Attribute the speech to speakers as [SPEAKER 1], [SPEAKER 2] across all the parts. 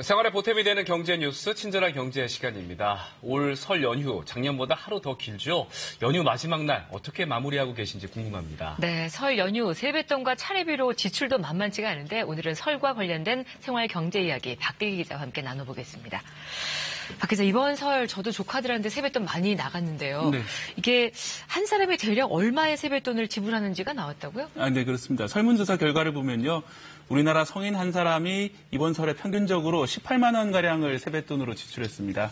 [SPEAKER 1] 생활에 보탬이 되는 경제 뉴스, 친절한 경제 시간입니다. 올 설 연휴, 작년보다 하루 더 길죠? 연휴 마지막 날 어떻게 마무리하고 계신지 궁금합니다.
[SPEAKER 2] 네, 설 연휴 세뱃돈과 차례비로 지출도 만만치가 않은데 오늘은 설과 관련된 생활 경제 이야기 박대기 기자와 함께 나눠보겠습니다. 박 기자, 이번 설 저도 조카들한테 세뱃돈 많이 나갔는데요.
[SPEAKER 3] 네.
[SPEAKER 2] 이게 한 사람이 대략 얼마의 세뱃돈을 지불하는지가 나왔다고요?
[SPEAKER 3] 네, 그렇습니다. 설문조사 결과를 보면요. 우리나라 성인 한 사람이 이번 설에 평균적으로 18만 원가량을 세뱃돈으로 지출했습니다.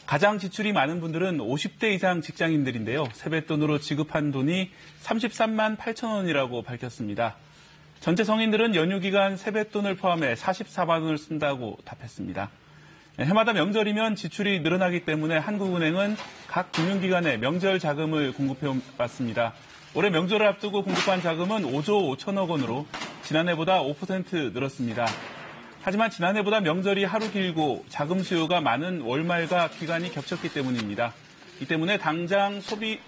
[SPEAKER 3] 가장 지출이 많은 분들은 50대 이상 직장인들인데요. 세뱃돈으로 지급한 돈이 33만 8천 원이라고 밝혔습니다. 전체 성인들은 연휴 기간 세뱃돈을 포함해 44만 원을 쓴다고 답했습니다. 해마다 명절이면 지출이 늘어나기 때문에 한국은행은 각 금융기관에 명절 자금을 공급해 왔습니다. 올해 명절을 앞두고 공급한 자금은 5조 5천억 원으로 지난해보다 5% 늘었습니다. 하지만 지난해보다 명절이 하루 길고 자금 수요가 많은 월말과 기간이 겹쳤기 때문입니다. 이 때문에 당장 소비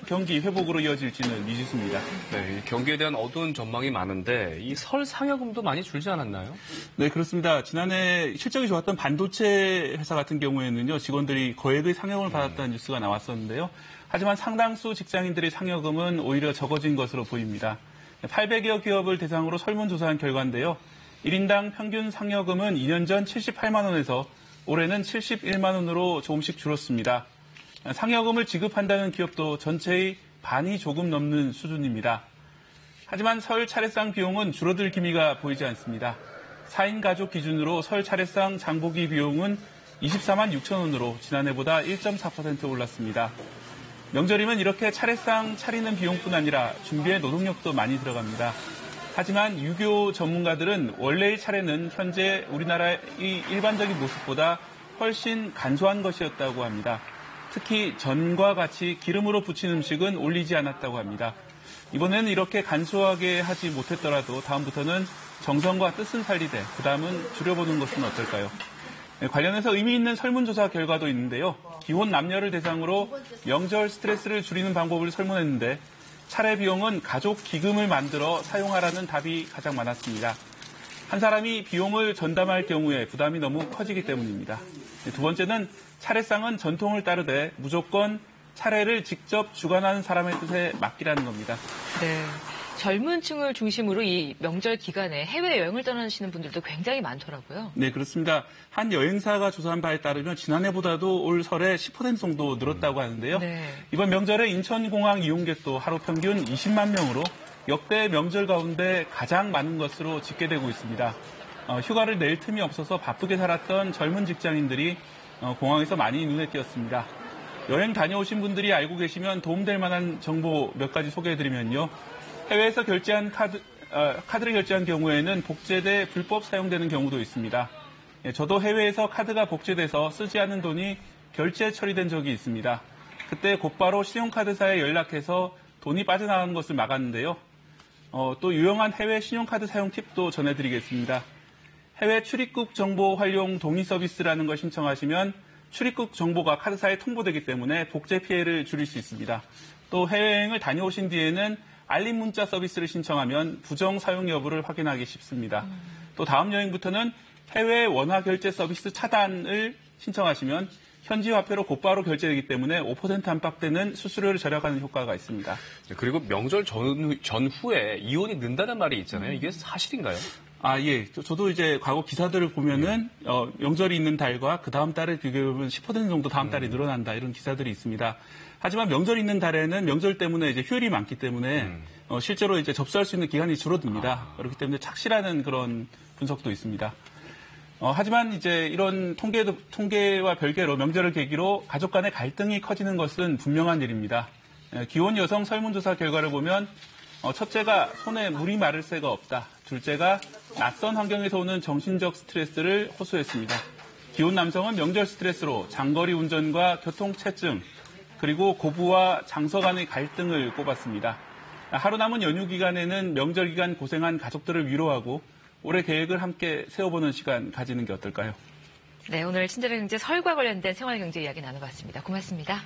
[SPEAKER 3] 경기 회복으로 이어질지는 미지수입니다.
[SPEAKER 1] 네, 경기에 대한 어두운 전망이 많은데 이 설 상여금도 많이 줄지 않았나요?
[SPEAKER 3] 네, 그렇습니다. 지난해 실적이 좋았던 반도체 회사 같은 경우에는요, 직원들이 거액의 상여금을 받았다는 뉴스가 나왔었는데요. 하지만 상당수 직장인들의 상여금은 오히려 적어진 것으로 보입니다. 800여 기업을 대상으로 설문조사한 결과인데요. 1인당 평균 상여금은 2년 전 78만 원에서 올해는 71만 원으로 조금씩 줄었습니다. 상여금을 지급한다는 기업도 전체의 반이 조금 넘는 수준입니다. 하지만 설 차례상 비용은 줄어들 기미가 보이지 않습니다. 4인 가족 기준으로 설 차례상 장보기 비용은 24만 6천 원으로 지난해보다 1.4% 올랐습니다. 명절이면 이렇게 차례상 차리는 비용뿐 아니라 준비에 노동력도 많이 들어갑니다. 하지만 유교 전문가들은 원래의 차례는 현재 우리나라의 일반적인 모습보다 훨씬 간소한 것이었다고 합니다. 특히 전과 같이 기름으로 부친 음식은 올리지 않았다고 합니다. 이번에는 이렇게 간소하게 하지 못했더라도 다음부터는 정성과 뜻은 살리되 부담은 줄여보는 것은 어떨까요? 관련해서 의미 있는 설문조사 결과도 있는데요. 기혼 남녀를 대상으로 명절 스트레스를 줄이는 방법을 설문했는데 차례 비용은 가족 기금을 만들어 사용하라는 답이 가장 많았습니다. 한 사람이 비용을 전담할 경우에 부담이 너무 커지기 때문입니다. 두 번째는 차례상은 전통을 따르되 무조건 차례를 직접 주관하는 사람의 뜻에 맡기라는 겁니다.
[SPEAKER 2] 네. 젊은 층을 중심으로 이 명절 기간에 해외여행을 떠나시는 분들도 굉장히 많더라고요.
[SPEAKER 3] 네, 그렇습니다. 한 여행사가 조사한 바에 따르면 지난해보다도 올 설에 10% 정도 늘었다고 하는데요.
[SPEAKER 2] 네.
[SPEAKER 3] 이번 명절에 인천공항 이용객도 하루 평균 20만 명으로 역대 명절 가운데 가장 많은 것으로 집계되고 있습니다. 휴가를 낼 틈이 없어서 바쁘게 살았던 젊은 직장인들이 공항에서 많이 눈에 띄었습니다. 여행 다녀오신 분들이 알고 계시면 도움될 만한 정보 몇 가지 소개해드리면요. 해외에서 결제한 카드를 결제한 경우에는 복제돼 불법 사용되는 경우도 있습니다. 저도 해외에서 카드가 복제돼서 쓰지 않은 돈이 결제 처리된 적이 있습니다. 그때 곧바로 신용카드사에 연락해서 돈이 빠져나가는 것을 막았는데요. 또 유용한 해외 신용카드 사용 팁도 전해드리겠습니다. 해외 출입국 정보 활용 동의 서비스라는 걸 신청하시면 출입국 정보가 카드사에 통보되기 때문에 복제 피해를 줄일 수 있습니다. 또 해외여행을 다녀오신 뒤에는 알림 문자 서비스를 신청하면 부정 사용 여부를 확인하기 쉽습니다. 또 다음 여행부터는 해외 원화 결제 서비스 차단을 신청하시면 현지 화폐로 곧바로 결제되기 때문에 5% 안팎되는 수수료를 절약하는 효과가 있습니다.
[SPEAKER 1] 그리고 명절 전후에 이혼이 는다는 말이 있잖아요. 이게 사실인가요?
[SPEAKER 3] 예. 저도 이제 과거 기사들을 보면은, 명절이 있는 달과 그 다음 달을 비교해보면 10% 정도 다음 달에 늘어난다, 이런 기사들이 있습니다. 하지만 명절 있는 달에는 명절 때문에 이제 휴일이 많기 때문에, 실제로 이제 접수할 수 있는 기간이 줄어듭니다. 그렇기 때문에 착시라는 그런 분석도 있습니다. 하지만 이제 이런 통계와 별개로 명절을 계기로 가족 간의 갈등이 커지는 것은 분명한 일입니다. 기혼 여성 설문조사 결과를 보면, 첫째가 손에 물이 마를 새가 없다. 둘째가 낯선 환경에서 오는 정신적 스트레스를 호소했습니다. 기혼 남성은 명절 스트레스로 장거리 운전과 교통체증, 그리고 고부와 장서 간의 갈등을 꼽았습니다. 하루 남은 연휴 기간에는 명절 기간 고생한 가족들을 위로하고 올해 계획을 함께 세워보는 시간 가지는 게 어떨까요?
[SPEAKER 2] 네, 오늘 친절한 경제 설과 관련된 생활경제 이야기 나눠봤습니다. 고맙습니다.